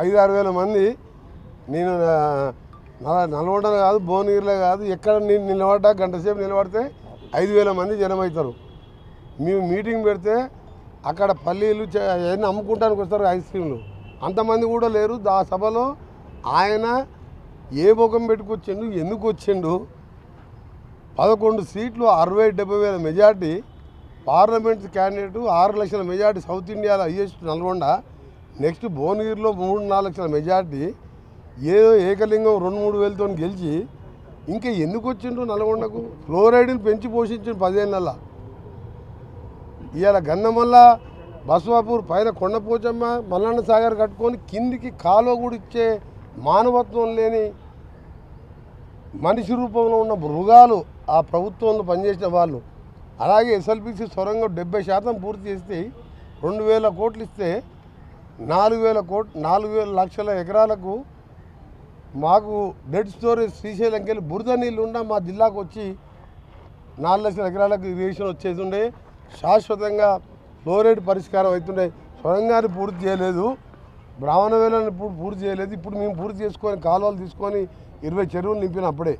5-6 వేల మంది నేను నల్గొండలో కాదు భువనగిరిలో కాదు ఎక్కడ నేను నిలబడ్డా గంట సేపు నిలబడితే 5,000 మంది జనం అవుతారు. మేము మీటింగ్ పెడితే అక్కడ పల్లీలు అవన్నీ అమ్ముకుంటానికి వస్తారు, ఐస్ క్రీమ్లు, అంతమంది కూడా లేరు. ఆ సభలో ఆయన ఏ ముఖం పెట్టుకొచ్చిండు, ఎందుకు వచ్చిండు? 11 సీట్లు 60-70 వేల మెజార్టీ, పార్లమెంట్ క్యాండిడేటు 6 లక్షల మెజార్టీ, సౌత్ ఇండియాలో హైయెస్ట్ నల్గొండ, నెక్స్ట్ భువనగిరిలో 3-4 లక్షల మెజార్టీ, ఏదో ఏకలింగం 2-3 వేలతో గెలిచి ఇంకా ఎందుకు వచ్చిండ్రు నల్గొండకు? ఫ్లోరైడ్ని పెంచి పోషించిండు 10 ఏళ్ళ. ఇవాళ గంధమల్ల బస్వాపూర్ పైన కొండపోచమ్మ మల్లన్న సాగర్ కట్టుకొని కిందికి కాలువ కూడా ఇచ్చే మానవత్వం లేని మనిషి రూపంలో ఉన్న మృగాలు ఆ ప్రభుత్వంలో పనిచేసిన వాళ్ళు. అలాగే ఎస్ఎల్బిసి సొరంగం 70% పూర్తి చేస్తే 2,000 కోట్లు ఇస్తే 4,000 లక్షల ఎకరాలకు మాకు డెడ్ స్టోరేజ్ శ్రీశైలంకి వెళ్ళి బురద నీళ్ళు ఉన్న మా జిల్లాకు వచ్చి 4 లక్షల ఎకరాలకు ఇరిగేషన్ వచ్చేది ఉండే. శాశ్వతంగా ఫ్లోరైడ్ పరిష్కారం అవుతుండే. సొరంగాన్ని పూర్తి చేయలేదు, బ్రాహ్మణ వేలను పూర్తి చేయలేదు. ఇప్పుడు మేము పూర్తి చేసుకొని కాలువలు తీసుకొని 20 చెరువులు నింపిన అప్పుడే